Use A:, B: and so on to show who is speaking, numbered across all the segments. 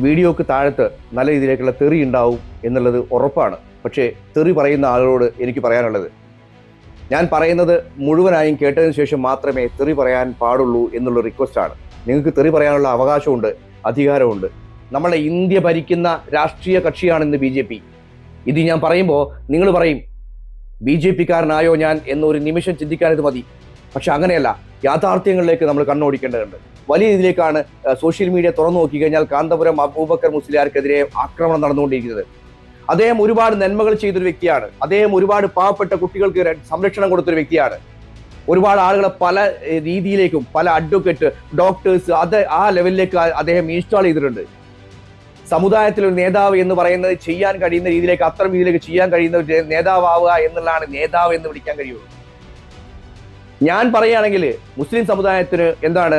A: വീഡിയോക്ക് താഴത്ത് നല്ല രീതിയിലേക്കുള്ള തെറി ഉണ്ടാവും എന്നുള്ളത് ഉറപ്പാണ്. പക്ഷേ തെറി പറയുന്ന ആളുകളോട് എനിക്ക് പറയാനുള്ളത്, ഞാൻ പറയുന്നത് മുഴുവനായും കേട്ടതിന് ശേഷം മാത്രമേ തെറി പറയാൻ പാടുള്ളൂ എന്നുള്ള റിക്വസ്റ്റാണ്. നിങ്ങൾക്ക് തെറി പറയാനുള്ള അവകാശമുണ്ട്, അധികാരമുണ്ട്. നമ്മളെ ഇന്ത്യ ഭരിക്കുന്ന രാഷ്ട്രീയ കക്ഷിയാണ് ഇന്ന് BJP. ഇത് ഞാൻ പറയുമ്പോൾ നിങ്ങൾ പറയും BJP കാരനായോ ഞാൻ എന്നൊരു നിമിഷം ചിന്തിക്കാൻ ഇത് മതി. പക്ഷെ അങ്ങനെയല്ല, യാഥാർത്ഥ്യങ്ങളിലേക്ക് നമ്മൾ കണ്ണോടിക്കേണ്ടതുണ്ട്. വലിയ രീതിയിലേക്കാണ് സോഷ്യൽ മീഡിയ തുറന്നു നോക്കിക്കഴിഞ്ഞാൽ കാന്തപുരം അബൂബക്കർ മുസ്ലിയാർക്കെതിരെ ആക്രമണം നടന്നുകൊണ്ടിരിക്കുന്നത്. അദ്ദേഹം ഒരുപാട് നന്മകൾ ചെയ്തൊരു വ്യക്തിയാണ്. അദ്ദേഹം ഒരുപാട് പാവപ്പെട്ട കുട്ടികൾക്ക് സംരക്ഷണം കൊടുത്തൊരു വ്യക്തിയാണ്. ഒരുപാട് ആളുകളെ പല രീതിയിലേക്കും, പല അഡ്വക്കേറ്റ്, ഡോക്ടേഴ്സ്, ആ ലെവലിലേക്ക് അദ്ദേഹം ഇൻസ്റ്റാൾ ചെയ്തിട്ടുണ്ട്. സമുദായത്തിലൊരു നേതാവ് എന്ന് പറയുന്നത് ചെയ്യാൻ കഴിയുന്ന രീതിയിലേക്ക്, അത്തരം രീതിയിലേക്ക് ചെയ്യാൻ കഴിയുന്ന ഒരു നേതാവാവുക എന്നുള്ളതാണ് നേതാവ് എന്ന് വിളിക്കാൻ കഴിയുള്ളൂ. ഞാൻ പറയുകയാണെങ്കിൽ മുസ്ലിം സമുദായത്തിന് എന്താണ്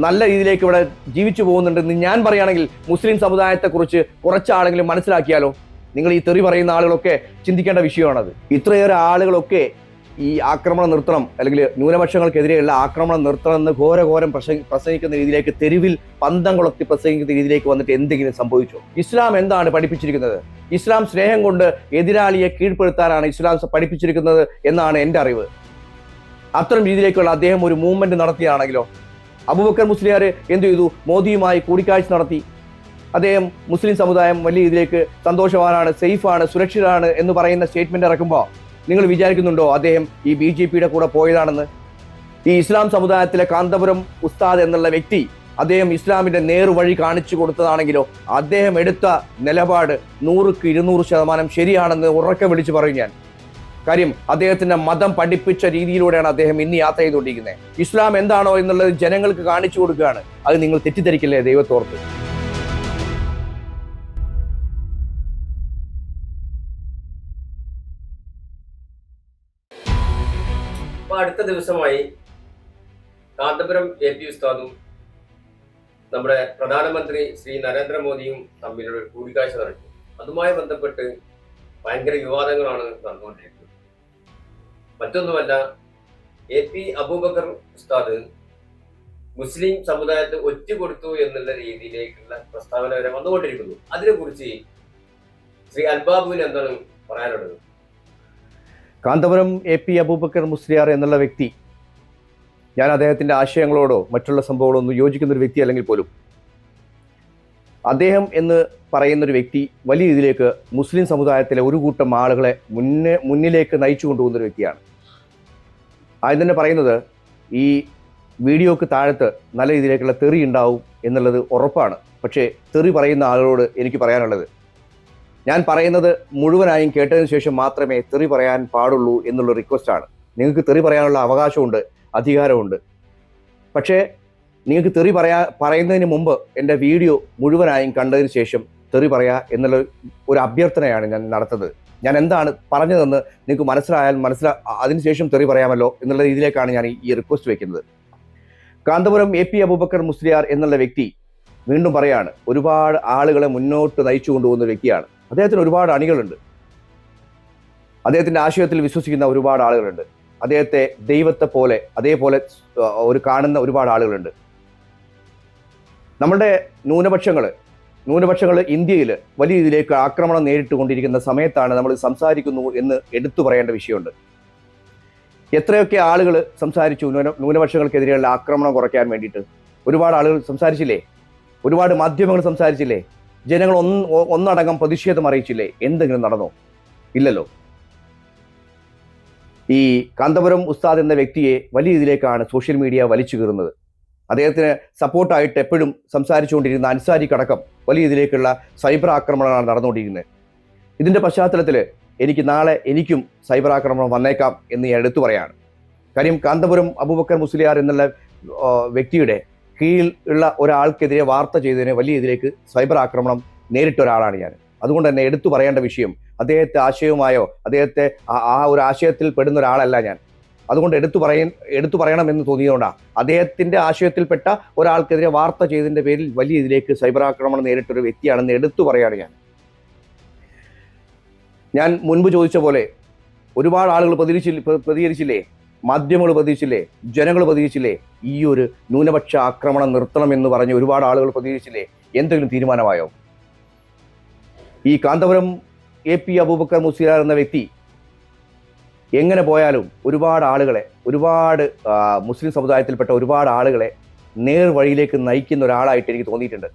A: നല്ല രീതിയിലേക്ക് ഇവിടെ ജീവിച്ചു പോകുന്നുണ്ടെന്ന് ഞാൻ പറയുകയാണെങ്കിൽ മുസ്ലിം സമുദായത്തെക്കുറിച്ച് കുറച്ചാളെങ്കിലും മനസ്സിലാക്കിയാലോ? നിങ്ങൾ ഈ തെറി പറയുന്ന ആളുകളൊക്കെ ചിന്തിക്കേണ്ട വിഷയമാണത്. ഇത്രയേറെ ആളുകളൊക്കെ ഈ ആക്രമണം നിർത്തണം, അല്ലെങ്കിൽ ന്യൂനപക്ഷങ്ങൾക്കെതിരെയുള്ള ആക്രമണം നിർത്തണം എന്ന് ഘോരഘോരം പ്രസംഗിക്കുന്ന രീതിയിലേക്ക്, തെരുവിൽ പന്തം കൊളത്തി പ്രസംഗിക്കുന്ന രീതിയിലേക്ക് വന്നിട്ട് എന്തെങ്കിലും സംഭവിച്ചോ? ഇസ്ലാം എന്താണ് പഠിപ്പിച്ചിരിക്കുന്നത്? ഇസ്ലാം സ്നേഹം കൊണ്ട് എതിരാളിയെ കീഴ്പ്പെടുത്താനാണ് ഇസ്ലാം പഠിപ്പിച്ചിരിക്കുന്നത് എന്നാണ് എൻ്റെ അറിവ്. അത്തരം രീതിയിലേക്കുള്ള അദ്ദേഹം ഒരു മൂവ്മെന്റ് നടത്തിയാണെങ്കിലോ? അബൂബക്കർ മുസ്ലിയാർ എന്ത് ചെയ്തു? മോദിയുമായി കൂടിക്കാഴ്ച നടത്തി. അദ്ദേഹം മുസ്ലിം സമുദായം വലിയ രീതിയിലേക്ക് സന്തോഷവാനാണ്, സേഫാണ്, സുരക്ഷിതരാണ് എന്ന് പറയുന്ന സ്റ്റേറ്റ്മെന്റ് ഇറക്കുമ്പോൾ നിങ്ങൾ വിചാരിക്കുന്നുണ്ടോ അദ്ദേഹം ഈ BJPയുടെ കൂടെ പോയതാണെന്ന്? ഈ ഇസ്ലാം സമുദായത്തിലെ കാന്തപുരം ഉസ്താദ് എന്നുള്ള വ്യക്തി അദ്ദേഹം ഇസ്ലാമിന്റെ നേർവഴി കാണിച്ചു കൊടുത്തതാണെങ്കിലോ അദ്ദേഹം എടുത്ത നിലപാട് 100% ശരിയാണെന്ന് ഉറക്കെ വിളിച്ചു പറയും ഞാൻ. കാര്യം അദ്ദേഹത്തിന്റെ മതം പഠിപ്പിച്ച രീതിയിലൂടെയാണ് അദ്ദേഹം ഇന്ന് യാത്ര ചെയ്തുകൊണ്ടിരിക്കുന്നത്. ഇസ്ലാം എന്താണോ എന്നുള്ളത് ജനങ്ങൾക്ക് കാണിച്ചു കൊടുക്കുകയാണ്. അത് നിങ്ങൾ തെറ്റിദ്ധരിക്കില്ലേ ദൈവത്തോർത്ത്?
B: അടുത്ത ദിവസമായി കാന്തപുരം AP ഉസ്താദും നമ്മുടെ പ്രധാനമന്ത്രി ശ്രീ നരേന്ദ്രമോദിയും തമ്മിലൊരു കൂടിക്കാഴ്ച നടത്തി. അതുമായി ബന്ധപ്പെട്ട് ഭയങ്കര വിവാദങ്ങളാണ് നടന്നുകൊണ്ടിരിക്കുന്നത്. മറ്റൊന്നുമല്ല, AP അബൂബക്കർ ഉസ്താദ് മുസ്ലിം സമുദായത്തെ ഒറ്റുകൊടുത്തു എന്നുള്ള രീതിയിലേക്കുള്ള പ്രസ്താവന വരെ വന്നുകൊണ്ടിരിക്കുന്നു. അതിനെക്കുറിച്ച് ശ്രീ അൽബാബുവിന് എന്താണ് പറയാനുള്ളത്?
A: കാന്തപുരം AP അബൂബക്കർ മുസ്ലിയാർ എന്നുള്ള വ്യക്തി, ഞാൻ അദ്ദേഹത്തിന്റെ ആശയങ്ങളോടോ മറ്റുള്ള സംഭവങ്ങളോ ഒന്നും യോജിക്കുന്ന ഒരു വ്യക്തി അല്ലെങ്കിൽ പോലും അദ്ദേഹം എന്ന് പറയുന്നൊരു വ്യക്തി വലിയ രീതിയിലേക്ക് മുസ്ലിം സമുദായത്തിലെ ഒരു കൂട്ടം ആളുകളെ മുന്നിലേക്ക് നയിച്ചു കൊണ്ടുപോകുന്നൊരു വ്യക്തിയാണ്. ആദ്യം തന്നെ പറയുന്നത്, ഈ വീഡിയോക്ക് താഴത്ത് നല്ല രീതിയിലേക്കുള്ള തെറി ഉണ്ടാവും എന്നുള്ളത് ഉറപ്പാണ്. പക്ഷേ തെറി പറയുന്ന ആളുകളോട് എനിക്ക് പറയാനുള്ളത്, ഞാൻ പറയുന്നത് മുഴുവനായും കേട്ടതിന് ശേഷം മാത്രമേ തെറി പറയാൻ പാടുള്ളൂ എന്നുള്ള റിക്വസ്റ്റാണ്. നിങ്ങൾക്ക് തെറി പറയാനുള്ള അവകാശമുണ്ട്, അധികാരമുണ്ട്. പക്ഷേ നിങ്ങൾക്ക് തെറി പറയുന്നതിന് മുമ്പ് എൻ്റെ വീഡിയോ മുഴുവനായും കണ്ടതിന് ശേഷം തെറി പറയുക എന്നുള്ള ഒരു അഭ്യർത്ഥനയാണ് ഞാൻ നടത്തുന്നത്. ഞാൻ എന്താണ് പറഞ്ഞതെന്ന് നിങ്ങൾക്ക് മനസ്സിലായാൽ അതിനുശേഷം തെറി പറയാമല്ലോ എന്നുള്ള രീതിയിലേക്കാണ് ഞാൻ ഈ റിക്വസ്റ്റ് വെക്കുന്നത്. കാന്തപുരം AP അബൂബക്കർ മുസ്ലിയാർ എന്നുള്ള വ്യക്തി, വീണ്ടും പറയാണ്, ഒരുപാട് ആളുകളെ മുന്നോട്ട് നയിച്ചു കൊണ്ടുപോകുന്ന ഒരു വ്യക്തിയാണ്. അദ്ദേഹത്തിന് ഒരുപാട് അണികളുണ്ട്. അദ്ദേഹത്തിന്റെ ആശയത്തിൽ വിശ്വസിക്കുന്ന ഒരുപാട് ആളുകളുണ്ട്. അദ്ദേഹത്തെ ദൈവത്തെ പോലെ അതേപോലെ കാണുന്ന ഒരുപാട് ആളുകളുണ്ട്. നമ്മുടെ ന്യൂനപക്ഷങ്ങൾ ഇന്ത്യയിൽ വലിയ രീതിയിലേക്ക് ആക്രമണം നേരിട്ടുകൊണ്ടിരിക്കുന്ന സമയത്താണ് നമ്മൾ സംസാരിക്കുന്നു എന്ന് എടുത്തു പറയേണ്ട വിഷയമുണ്ട്. എത്രയൊക്കെ ആളുകൾ സംസാരിച്ചു ന്യൂനപക്ഷങ്ങൾക്കെതിരെയുള്ള ആക്രമണം കുറയ്ക്കാൻ വേണ്ടിയിട്ട്? ഒരുപാട് ആളുകൾ സംസാരിച്ചില്ലേ? ഒരുപാട് മാധ്യമങ്ങൾ സംസാരിച്ചില്ലേ? ജനങ്ങൾ ഒന്നടങ്കം പ്രതിഷേധം അറിയിച്ചില്ലേ? എന്തെങ്കിലും നടന്നോ? ഇല്ലല്ലോ. ഈ കാന്തപുരം ഉസ്താദ് എന്ന വ്യക്തിയെ വലിയ രീതിയിലേക്കാണ് സോഷ്യൽ മീഡിയ വലിച്ചു കീറുന്നത്. അദ്ദേഹത്തിന് സപ്പോർട്ടായിട്ട് എപ്പോഴും സംസാരിച്ചുകൊണ്ടിരുന്ന അൻസാരിക്കടക്കം വലിയ രീതിയിലേക്കുള്ള സൈബർ ആക്രമണങ്ങളാണ് നടന്നുകൊണ്ടിരിക്കുന്നത്. ഇതിൻ്റെ പശ്ചാത്തലത്തിൽ നാളെ എനിക്കും സൈബർ ആക്രമണം വന്നേക്കാം എന്ന് ഞാൻ എടുത്തു പറയാണ്. കാര്യം കാന്തപുരം അബൂബക്കർ മുസ്ലിയാർ എന്നുള്ള വ്യക്തിയുടെ കീഴിൽ ഉള്ള ഒരാൾക്കെതിരെ വാർത്ത ചെയ്തതിന് വലിയ രീതിയിലേക്ക് സൈബർ ആക്രമണം നേരിട്ട ഒരാളാണ് ഞാൻ. അതുകൊണ്ട് തന്നെ എടുത്തു പറയേണ്ട വിഷയം, അദ്ദേഹത്തെ ആശയവുമായോ അദ്ദേഹത്തെ ആ ഒരു ആശയത്തിൽ പെടുന്ന ഒരാളല്ല ഞാൻ. അതുകൊണ്ട് എടുത്തു പറയണമെന്ന് തോന്നിയതുകൊണ്ടാണ്. അദ്ദേഹത്തിന്റെ ആശയത്തിൽപ്പെട്ട ഒരാൾക്കെതിരെ വാർത്ത ചെയ്തതിന്റെ പേരിൽ വലിയ രീതിയിലേക്ക് സൈബർ ആക്രമണം നേരിട്ടൊരു വ്യക്തിയാണെന്ന് എടുത്തു പറയാണ് ഞാൻ മുൻപ് ചോദിച്ച പോലെ ഒരുപാട് ആളുകൾ പ്രതികരിച്ചില്ലേ? മാധ്യമങ്ങൾ പ്രതികരിച്ചില്ലേ? ജനങ്ങൾ പ്രതികരിച്ചില്ലേ? ഈ ഒരു ന്യൂനപക്ഷ ആക്രമണം നിർത്തണമെന്ന് പറഞ്ഞ് ഒരുപാട് ആളുകൾ പ്രതികരിച്ചില്ലേ? എന്തെങ്കിലും തീരുമാനമായോ? ഈ കാന്തപുരം AP അബൂബക്കർ മുസ്ലിയാർ എന്ന വ്യക്തി എങ്ങനെ പോയാലും ഒരുപാട് ആളുകളെ, ഒരുപാട് മുസ്ലിം സമുദായത്തിൽപ്പെട്ട ഒരുപാട് ആളുകളെ നേർവഴിയിലേക്ക് നയിക്കുന്ന ഒരാളായിട്ട് എനിക്ക് തോന്നിയിട്ടുണ്ട്.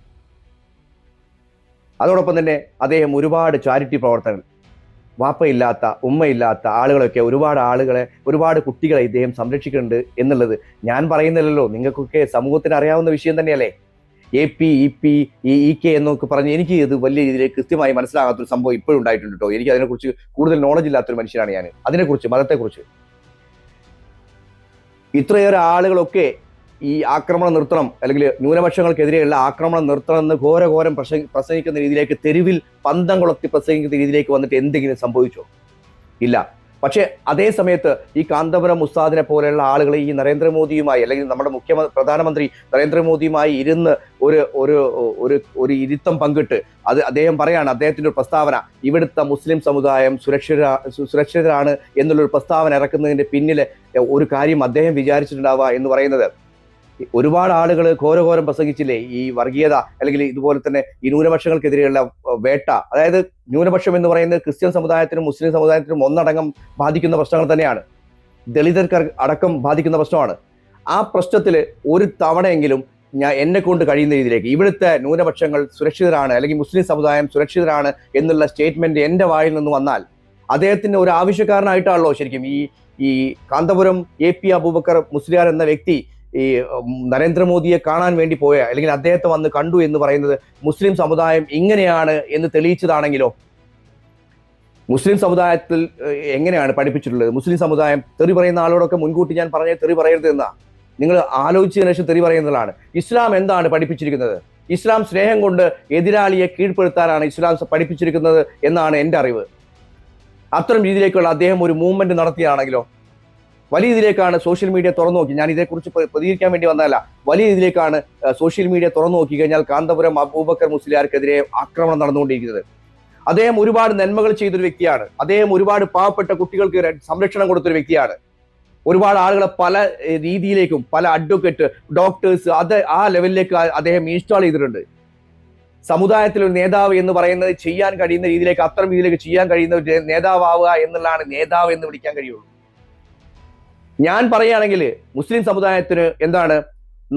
A: അതോടൊപ്പം തന്നെ അദ്ദേഹം ഒരുപാട് ചാരിറ്റി പ്രവർത്തനങ്ങൾ, വാപ്പയില്ലാത്ത ഉമ്മയില്ലാത്ത ആളുകളൊക്കെ ഒരുപാട് കുട്ടികളെ ഇദ്ദേഹം സംരക്ഷിക്കുന്നുണ്ട് എന്നുള്ളത് ഞാൻ പറയുന്നില്ലല്ലോ, നിങ്ങൾക്കൊക്കെ സമൂഹത്തിന് അറിയാവുന്ന വിഷയം തന്നെയല്ലേ. AP, EP, EK എന്നൊക്കെ പറഞ്ഞ് എനിക്ക് ഇത് വലിയ രീതിയിൽ കൃത്യമായി മനസ്സിലാകാത്തൊരു സംഭവം ഇപ്പോഴും ഉണ്ടായിട്ടുണ്ട് കേട്ടോ. എനിക്ക് അതിനെക്കുറിച്ച് കൂടുതൽ നോളജ് ഇല്ലാത്തൊരു മനുഷ്യനാണ് ഞാൻ. അതിനെക്കുറിച്ച്, മതത്തെക്കുറിച്ച് ഇത്രയേറെ ആളുകളൊക്കെ ഈ ആക്രമണം നിർത്തണം, അല്ലെങ്കിൽ ന്യൂനപക്ഷങ്ങൾക്കെതിരെയുള്ള ആക്രമണം നിർത്തണം എന്ന് ഘോരഘോരം പ്രസംഗിക്കുന്ന രീതിയിലേക്ക്, തെരുവിൽ പന്തം കൊളുത്തി പ്രസംഗിക്കുന്ന രീതിയിലേക്ക് വന്നിട്ട് എന്തെങ്കിലും സംഭവിച്ചോ? ഇല്ല. പക്ഷേ അതേ സമയത്ത് ഈ കാന്തപുരം ഉസ്താദിനെ പോലെയുള്ള ആളുകൾ ഈ നരേന്ദ്രമോദിയുമായി, അല്ലെങ്കിൽ നമ്മുടെ പ്രധാനമന്ത്രി നരേന്ദ്രമോദിയുമായി ഇരുന്ന് ഒരു ഇരുത്തം പങ്കിട്ട് അദ്ദേഹം പറയാണ്, അദ്ദേഹത്തിന്റെ ഒരു പ്രസ്താവന, ഇവിടുത്തെ മുസ്ലിം സമുദായം സുരക്ഷിതരാണ് എന്നുള്ളൊരു പ്രസ്താവന ഇറക്കുന്നതിന്റെ പിന്നിലെ ഒരു കാര്യം അദ്ദേഹം വിചാരിച്ചിട്ടുണ്ടാവുക എന്ന് പറയുന്നത്, ഒരുപാട് ആളുകൾ ഘോരഘോരം പ്രസംഗിച്ചില്ലേ ഈ വർഗീയത, അല്ലെങ്കിൽ ഇതുപോലെ തന്നെ ഈ ന്യൂനപക്ഷങ്ങൾക്കെതിരെയുള്ള വേട്ട. അതായത് ന്യൂനപക്ഷം എന്ന് പറയുന്നത് ക്രിസ്ത്യൻ സമുദായത്തിനും മുസ്ലിം സമുദായത്തിനും ഒന്നടങ്കം ബാധിക്കുന്ന പ്രശ്നങ്ങൾ തന്നെയാണ്, ദളിതർക്ക് അടക്കം ബാധിക്കുന്ന പ്രശ്നമാണ്. ആ പ്രശ്നത്തിൽ ഒരു തവണയെങ്കിലും എന്നെ കൊണ്ട് കഴിയുന്ന രീതിയിലേക്ക് ഇവിടുത്തെ ന്യൂനപക്ഷങ്ങൾ സുരക്ഷിതരാണ്, അല്ലെങ്കിൽ മുസ്ലിം സമുദായം സുരക്ഷിതരാണ് എന്നുള്ള സ്റ്റേറ്റ്മെന്റ് എൻ്റെ വായിൽ നിന്ന് വന്നാൽ, അദ്ദേഹത്തിന്റെ ഒരു ആവശ്യക്കാരനായിട്ടാണല്ലോ ശരിക്കും ഈ കാന്തപുരം AP അബൂബക്കർ മുസ്ലിയാർ എന്ന വ്യക്തി ഈ നരേന്ദ്രമോദിയെ കാണാൻ വേണ്ടി പോയ, അല്ലെങ്കിൽ അദ്ദേഹത്തെ വന്ന് കണ്ടു എന്ന് പറയുന്നത് മുസ്ലിം സമുദായം ഇങ്ങനെയാണ് എന്ന് തെളിയിച്ചതാണെങ്കിലോ? മുസ്ലിം സമുദായത്തിൽ എങ്ങനെയാണ് പഠിപ്പിച്ചിട്ടുള്ളത്? മുസ്ലിം സമുദായം തെറി പറയുന്ന ആളോടൊക്കെ മുൻകൂട്ടി ഞാൻ പറഞ്ഞ തെറി പറയരുത് എന്നാ, നിങ്ങൾ ആലോചിച്ചതിന് ശേഷം തെറി പറയുന്നതാണ്. ഇസ്ലാം എന്താണ് പഠിപ്പിച്ചിരിക്കുന്നത്? ഇസ്ലാം സ്നേഹം കൊണ്ട് എതിരാളിയെ കീഴ്പ്പെടുത്താനാണ് ഇസ്ലാം പഠിപ്പിച്ചിരിക്കുന്നത് എന്നാണ് എൻ്റെ അറിവ്. അത്തരം രീതിയിലേക്കുള്ള അദ്ദേഹം ഒരു മൂവ്മെന്റ് നടത്തിയാണെങ്കിലോ? വലിയ രീതിയിലേക്കാണ് സോഷ്യൽ മീഡിയ തുറന്നു നോക്കി, ഞാൻ ഇതേക്കുറിച്ച് പ്രതികരിക്കാൻ വേണ്ടി വന്നതല്ല, വലിയ രീതിയിലേക്കാണ് സോഷ്യൽ മീഡിയ തുറന്നു നോക്കി കഴിഞ്ഞാൽ കാന്തപുരം അബൂബക്കർ മുസ്ലിയാർക്കെതിരെ ആക്രമണം നടന്നുകൊണ്ടിരിക്കുന്നത്. അദ്ദേഹം ഒരുപാട് നന്മകൾ ചെയ്തൊരു വ്യക്തിയാണ്. അദ്ദേഹം ഒരുപാട് പാവപ്പെട്ട കുട്ടികൾക്ക് സംരക്ഷണം കൊടുത്തൊരു വ്യക്തിയാണ്. ഒരുപാട് ആളുകളെ പല രീതിയിലേക്കും, പല അഡ്വക്കേറ്റ്, ഡോക്ടേഴ്സ്, ആ ലെവലിലേക്ക് അദ്ദേഹം ഇൻസ്റ്റാൾ ചെയ്തിട്ടുണ്ട്. സമുദായത്തിലൊരു നേതാവ് എന്ന് പറയുന്നത് ചെയ്യാൻ കഴിയുന്ന രീതിയിലേക്ക്, അത്തരം രീതിയിലേക്ക് ചെയ്യാൻ കഴിയുന്ന ഒരു നേതാവാവുക എന്നുള്ളതാണ് നേതാവ് എന്ന് വിളിക്കാൻ കഴിയുള്ളൂ. ഞാൻ പറയുകയാണെങ്കിൽ മുസ്ലിം സമുദായത്തിന് എന്താണ്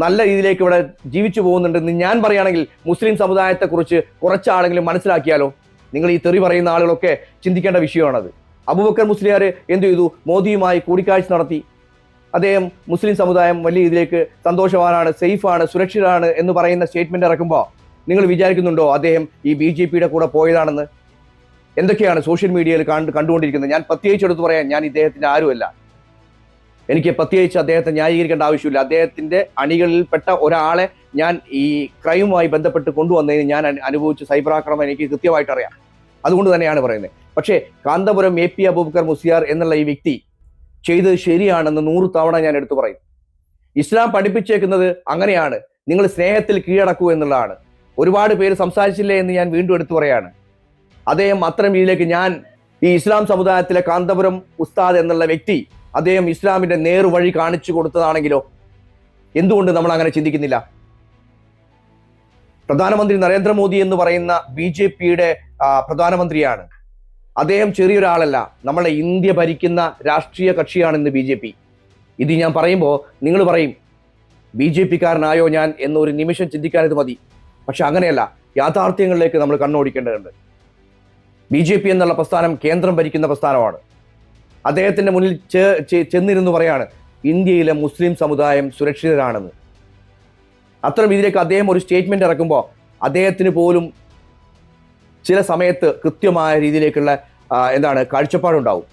A: നല്ല രീതിയിലേക്ക് ഇവിടെ ജീവിച്ചു പോകുന്നുണ്ടെന്ന് ഞാൻ പറയുകയാണെങ്കിൽ മുസ്ലിം സമുദായത്തെക്കുറിച്ച് കുറച്ചാളെങ്കിലും മനസ്സിലാക്കിയാലോ? നിങ്ങൾ ഈ തെറി പറയുന്ന ആളുകളൊക്കെ ചിന്തിക്കേണ്ട വിഷയമാണത്. അബൂബക്കർ മുസ്ലിയാർ എന്ത് ചെയ്തു? മോദിയുമായി കൂടിക്കാഴ്ച നടത്തി. അദ്ദേഹം മുസ്ലിം സമുദായം വലിയ രീതിയിലേക്ക് സന്തോഷവാനാണ്, സേഫാണ്, സുരക്ഷിതരാണ് എന്ന് പറയുന്ന സ്റ്റേറ്റ്മെന്റ് ഇറക്കുമ്പോൾ നിങ്ങൾ വിചാരിക്കുന്നുണ്ടോ അദ്ദേഹം ഈ BJPയുടെ കൂടെ പോയതാണെന്ന്? എന്തൊക്കെയാണ് സോഷ്യൽ മീഡിയയിൽ കണ്ടുകൊണ്ടിരിക്കുന്നത്? ഞാൻ പ്രത്യേകിച്ച് എടുത്ത് പറയാൻ ഞാൻ ഇദ്ദേഹത്തിന്റെ ആരുമല്ല, എനിക്ക് പ്രത്യേകിച്ച് അദ്ദേഹത്തെ ന്യായീകരിക്കേണ്ട ആവശ്യമില്ല. അദ്ദേഹത്തിന്റെ അണികളിൽപ്പെട്ട ഒരാളെ ഞാൻ ഈ ക്രൈമുമായി ബന്ധപ്പെട്ട് കൊണ്ടുവന്നതിന് ഞാൻ അനുഭവിച്ച സൈബർ ആക്രമണം എനിക്ക് കൃത്യമായിട്ട് അറിയാം. അതുകൊണ്ട് തന്നെയാണ് പറയുന്നത്. പക്ഷേ കാന്തപുരം AP അബൂബക്കർ മുസ്ലിയാർ എന്നുള്ള ഈ വ്യക്തി ചെയ്തത് ശരിയാണെന്ന് 100 തവണ ഞാൻ എടുത്തു പറയും. ഇസ്ലാം പഠിപ്പിച്ചേക്കുന്നത് അങ്ങനെയാണ്, നിങ്ങൾ സ്നേഹത്തിൽ കീഴടക്കൂ എന്നുള്ളതാണ്. ഒരുപാട് പേര് സംസാരിച്ചില്ലേ എന്ന് ഞാൻ വീണ്ടും എടുത്തു പറയാണ്. അദ്ദേഹം അത്തരം രീതിയിലേക്ക് ഈ ഇസ്ലാം സമുദായത്തിലെ കാന്തപുരം ഉസ്താദ് എന്നുള്ള വ്യക്തി അദ്ദേഹം ഇസ്ലാമിന്റെ നേർവഴി കാണിച്ചു കൊടുത്തതാണെങ്കിലോ? എന്തുകൊണ്ട് നമ്മൾ അങ്ങനെ ചിന്തിക്കുന്നില്ല? പ്രധാനമന്ത്രി നരേന്ദ്രമോദി എന്ന് പറയുന്ന BJPയുടെ പ്രധാനമന്ത്രിയാണ്. അദ്ദേഹം ചെറിയൊരാളല്ല, നമ്മളെ ഇന്ത്യ ഭരിക്കുന്ന രാഷ്ട്രീയ കക്ഷിയാണ് ഇന്ന് BJP. ഇത് ഞാൻ പറയുമ്പോൾ നിങ്ങൾ പറയും BJPക്കാരനായോ ഞാൻ എന്നൊരു നിമിഷം ചിന്തിക്കാനിത് മതി. പക്ഷെ അങ്ങനെയല്ല, യാഥാർത്ഥ്യങ്ങളിലേക്ക് നമ്മൾ കണ്ണോടിക്കേണ്ടതുണ്ട്. BJP എന്നുള്ള പ്രസ്ഥാനം കേന്ദ്രം ഭരിക്കുന്ന പ്രസ്ഥാനമാണ്. അദ്ദേഹത്തിന്റെ മുന്നിൽ ചെന്നിരുന്നു പറയാണ് ഇന്ത്യയിലെ മുസ്ലിം സമുദായം സുരക്ഷിതരാണെന്ന്. അത്തരം ഇതിലേക്ക് അദ്ദേഹം ഒരു സ്റ്റേറ്റ്മെന്റ് ഇറക്കുമ്പോൾ അദ്ദേഹത്തിന് പോലും ചില സമയത്ത് കൃത്യമായ രീതിയിലേക്കുള്ള കാഴ്ചപ്പാടുണ്ടാവും.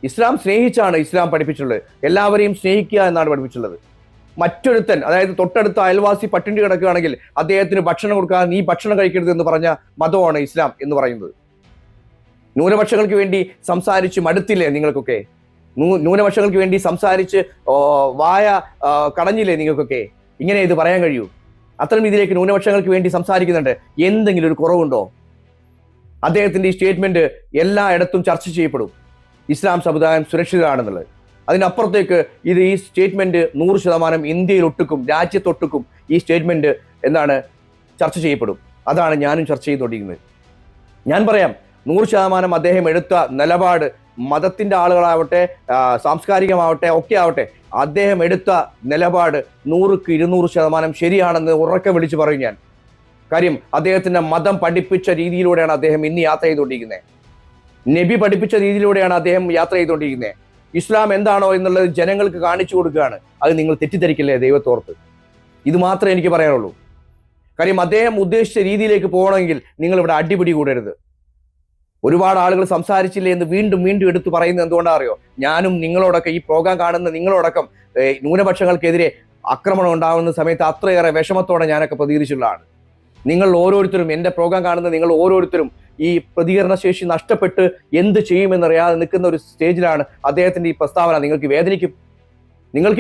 A: ഇസ്ലാം സ്നേഹിച്ചാണ് ഇസ്ലാം പഠിപ്പിച്ചിട്ടുള്ളത്, എല്ലാവരെയും സ്നേഹിക്കുക എന്നാണ് പഠിപ്പിച്ചിട്ടുള്ളത്. മറ്റൊരുത്തൻ, അതായത് തൊട്ടടുത്ത അയൽവാസി പട്ടിണി കിടക്കുകയാണെങ്കിൽ അദ്ദേഹത്തിന് ഭക്ഷണം കൊടുക്കാതെ നീ ഭക്ഷണം കഴിക്കരുത് എന്ന് പറഞ്ഞ മതമാണ് ഇസ്ലാം എന്ന് പറയുന്നത്. ന്യൂനപക്ഷങ്ങൾക്ക് വേണ്ടി സംസാരിച്ച് മടുത്തില്ലേ നിങ്ങൾക്കൊക്കെ? ന്യൂനപക്ഷങ്ങൾക്ക് വേണ്ടി സംസാരിച്ച് വായ കടഞ്ഞില്ലേ നിങ്ങൾക്കൊക്കെ? ഇങ്ങനെ ഇത് പറയാൻ കഴിയൂ? അത്തരം രീതിയിലേക്ക് ന്യൂനപക്ഷങ്ങൾക്ക് വേണ്ടി സംസാരിക്കുന്നുണ്ട്. എന്തെങ്കിലും ഒരു കുറവുണ്ടോ? അദ്ദേഹത്തിന്റെ ഈ സ്റ്റേറ്റ്മെന്റ് എല്ലായിടത്തും ചർച്ച ചെയ്യപ്പെടും, ഇസ്ലാം സമുദായം സുരക്ഷിതരാണെന്നുള്ളത്. അതിനപ്പുറത്തേക്ക് ഈ സ്റ്റേറ്റ്മെന്റ് 100% ഇന്ത്യയിൽ ഒട്ടുക്കും, രാജ്യത്തൊട്ടുക്കും ഈ സ്റ്റേറ്റ്മെന്റ് ചർച്ച ചെയ്യപ്പെടും. അതാണ് ഞാനും ചർച്ച ചെയ്തുകൊണ്ടിരിക്കുന്നത്. ഞാൻ പറയാം, 100% അദ്ദേഹം എടുത്ത നിലപാട്, മതത്തിന്റെ ആളുകളാവട്ടെ, സാംസ്കാരികമാവട്ടെ, ഒക്കെ ആവട്ടെ, അദ്ദേഹം എടുത്ത നിലപാട് 100% ശരിയാണെന്ന് ഉറക്കെ വിളിച്ചു പറയും ഞാൻ. കാര്യം അദ്ദേഹത്തിന്റെ മതം പഠിപ്പിച്ച രീതിയിലൂടെയാണ് അദ്ദേഹം ഇന്ന് യാത്ര ചെയ്തുകൊണ്ടിരിക്കുന്നത്. നബി പഠിപ്പിച്ച രീതിയിലൂടെയാണ് അദ്ദേഹം യാത്ര ചെയ്തുകൊണ്ടിരിക്കുന്നത്. ഇസ്ലാം എന്താണോ എന്നുള്ളത് ജനങ്ങൾക്ക് കാണിച്ചു കൊടുക്കുകയാണ്. അത് നിങ്ങൾ തെറ്റിദ്ധരിക്കില്ലേ ദൈവത്തോർത്ത്. ഇത് മാത്രമേ എനിക്ക് പറയാനുള്ളൂ. കാര്യം അദ്ദേഹം ഉദ്ദേശിച്ച രീതിയിലേക്ക് പോകണമെങ്കിൽ നിങ്ങൾ ഇവിടെ അടിപിടി കൂടരുത്. ഒരുപാട് ആളുകൾ സംസാരിച്ചില്ലേ എന്ന് വീണ്ടും വീണ്ടും എടുത്തു പറയുന്നത് എന്തുകൊണ്ടാ അറിയോ? ഞാനും നിങ്ങളോടൊക്കെ, ഈ പ്രോഗ്രാം കാണുന്ന നിങ്ങളോടക്കം ന്യൂനപക്ഷങ്ങൾക്കെതിരെ ആക്രമണം ഉണ്ടാകുന്ന സമയത്ത് അത്രയേറെ വിഷമത്തോടെ ഞാനൊക്കെ പ്രതികരിച്ചുള്ളതാണ്. നിങ്ങൾ ഓരോരുത്തരും, എൻ്റെ പ്രോഗ്രാം കാണുന്ന നിങ്ങൾ ഓരോരുത്തരും ഈ പ്രതികരണശേഷി നഷ്ടപ്പെട്ട് എന്ത് ചെയ്യുമെന്നറിയാതെ നിൽക്കുന്ന ഒരു സ്റ്റേജിലാണ് അദ്ദേഹത്തിന്റെ ഈ പ്രസ്താവന. നിങ്ങൾക്ക്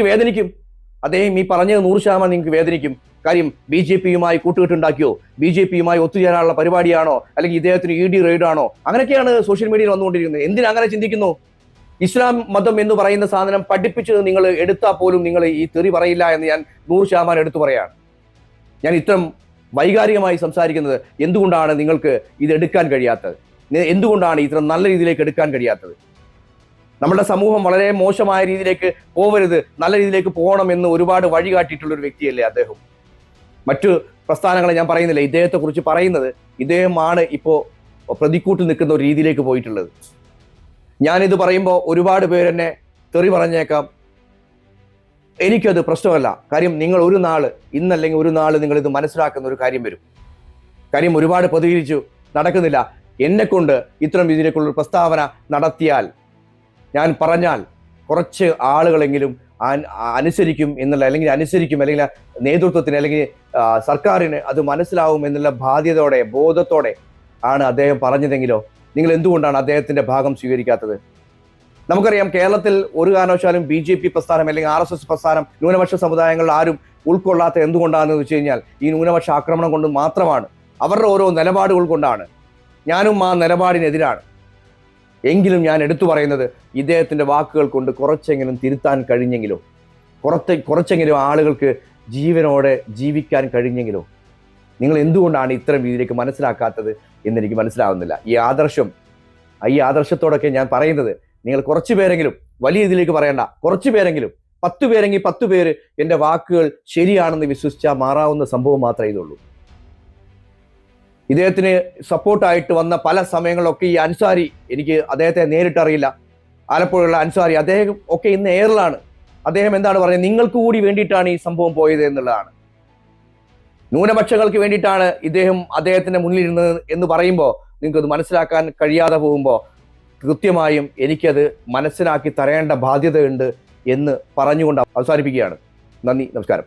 A: വേദനിക്കും. അദ്ദേഹം ഈ പറഞ്ഞത് 100% നിങ്ങൾക്ക് വേദനിക്കും. കാര്യം BJP-യുമായി കൂട്ടുകെട്ടുണ്ടാക്കിയോ, BJP-യുമായി ഒത്തുചേരാനുള്ള പരിപാടിയാണോ, അല്ലെങ്കിൽ ഇദ്ദേഹത്തിന് ED റെയ്ഡാണോ? അങ്ങനെയൊക്കെയാണ് സോഷ്യൽ മീഡിയയിൽ വന്നുകൊണ്ടിരിക്കുന്നത്. എന്തിനങ്ങനെ ചിന്തിക്കുന്നു? ഇസ്ലാം മതം എന്ന് പറയുന്ന സാധനം പഠിപ്പിച്ചത് നിങ്ങൾ എടുത്താൽ പോലും നിങ്ങൾ ഈ തെറി പറയില്ല എന്ന് ഞാൻ 100% എടുത്തു പറയാണ്. ഞാൻ ഇത്തരം വൈകാരികമായി സംസാരിക്കുന്നത് എന്തുകൊണ്ടാണ് നിങ്ങൾക്ക് ഇത് എടുക്കാൻ കഴിയാത്തത്? എന്തുകൊണ്ടാണ് ഇത്ര നല്ല രീതിയിലേക്ക് എടുക്കാൻ കഴിയാത്തത്? നമ്മുടെ സമൂഹം വളരെ മോശമായ രീതിയിലേക്ക് പോവരുത്, നല്ല രീതിയിലേക്ക് പോകണം എന്ന് ഒരുപാട് വഴി കാട്ടിയിട്ടുള്ള ഒരു വ്യക്തിയല്ലേ അദ്ദേഹം. മറ്റു പ്രസ്ഥാനങ്ങളെ ഞാൻ പറയുന്നില്ല. ഇദ്ദേഹത്തെ കുറിച്ച് പറയുന്നത്, ഇദ്ദേഹമാണ് ഇപ്പോൾ പ്രതിക്കൂട്ടിൽ നിൽക്കുന്ന ഒരു രീതിയിലേക്ക് പോയിട്ടുള്ളത്. ഞാനിത് പറയുമ്പോൾ ഒരുപാട് പേരെന്നെ തെറി പറഞ്ഞേക്കാം. എനിക്കത് പ്രശ്നമല്ല. കാര്യം നിങ്ങൾ ഒരു നാള്, ഇന്നല്ലെങ്കിൽ ഒരു നാള് നിങ്ങൾ ഇത് മനസ്സിലാക്കുന്ന ഒരു കാര്യം വരും. കാര്യം ഒരുപാട് പ്രതികരിച്ചു, നടക്കുന്നില്ല. എന്നെക്കൊണ്ട് ഇത്തരം രീതിയിലേക്കുള്ള പ്രസ്താവന നടത്തിയാൽ, ഞാൻ പറഞ്ഞാൽ കുറച്ച് ആളുകളെങ്കിലും അനുസരിക്കും എന്നുള്ള, അല്ലെങ്കിൽ നേതൃത്വത്തിന്, അല്ലെങ്കിൽ സർക്കാരിന് അത് മനസ്സിലാവും എന്നുള്ള ബാധ്യതയോടെ, ബോധത്തോടെ ആണ് അദ്ദേഹം പറഞ്ഞതെങ്കിലോ നിങ്ങൾ എന്തുകൊണ്ടാണ് അദ്ദേഹത്തിന്റെ ഭാഗം സ്വീകരിക്കാത്തത്? നമുക്കറിയാം, കേരളത്തിൽ ഒരു കാരണവശാലും BJP പ്രസ്ഥാനം അല്ലെങ്കിൽ RSS പ്രസ്ഥാനം ന്യൂനപക്ഷ സമുദായങ്ങളിൽ ആരും ഉൾക്കൊള്ളാത്ത എന്തുകൊണ്ടാണെന്ന് വെച്ച് കഴിഞ്ഞാൽ ഈ ന്യൂനപക്ഷ ആക്രമണം കൊണ്ട് മാത്രമാണ്. അവരുടെ ഓരോ നിലപാടുകൾ കൊണ്ടാണ്. ഞാനും ആ നിലപാടിനെതിരാണ്. എങ്കിലും ഞാൻ എടുത്തു പറയുന്നത്, ഇദ്ദേഹത്തിന്റെ വാക്കുകൾ കൊണ്ട് കുറച്ചെങ്കിലും തിരുത്താൻ കഴിഞ്ഞെങ്കിലോ, കുറച്ചെങ്കിലും ആളുകൾക്ക് ജീവനോടെ ജീവിക്കാൻ കഴിഞ്ഞെങ്കിലോ, നിങ്ങൾ എന്തുകൊണ്ടാണ് ഇത്തരം രീതിയിലേക്ക് മനസ്സിലാക്കാത്തത് എന്നെനിക്ക് മനസ്സിലാവുന്നില്ല. ഈ ആദർശത്തോടൊക്കെ ഞാൻ പറയുന്നത്, നിങ്ങൾ കുറച്ചു പേരെങ്കിലും, വലിയ ഇതിലേക്ക് പറയണ്ട, കുറച്ചു പേരെങ്കിലും, 10 പേരെങ്കിൽ 10 പേര് എൻ്റെ വാക്കുകൾ ശരിയാണെന്ന് വിശ്വസിച്ചാൽ മാറാവുന്ന സംഭവം മാത്രമേ ഇതുള്ളൂ. ഇദ്ദേഹത്തിന് സപ്പോർട്ടായിട്ട് വന്ന പല സമയങ്ങളിലൊക്കെ ഈ അൻസാരി, എനിക്ക് അദ്ദേഹത്തെ നേരിട്ടറിയില്ല, ആലപ്പുഴയുള്ള അൻസാരി, അദ്ദേഹം ഒക്കെ ഇന്ന് എയറിലാണ്. അദ്ദേഹം എന്താണ് പറയുന്നത്? നിങ്ങൾക്ക് കൂടി വേണ്ടിയിട്ടാണ് ഈ സംഭവം പോയത് എന്നുള്ളതാണ്. ന്യൂനപക്ഷങ്ങൾക്ക് വേണ്ടിയിട്ടാണ് അദ്ദേഹത്തിന്റെ മുന്നിലിരുന്നത് എന്ന് പറയുമ്പോൾ നിങ്ങൾക്കത് മനസ്സിലാക്കാൻ കഴിയാതെ പോകുമ്പോൾ കൃത്യമായും എനിക്കത് മനസ്സിലാക്കി തരേണ്ട ബാധ്യതയുണ്ട് എന്ന് പറഞ്ഞുകൊണ്ട് അവസാനിപ്പിക്കുകയാണ്. നന്ദി, നമസ്കാരം.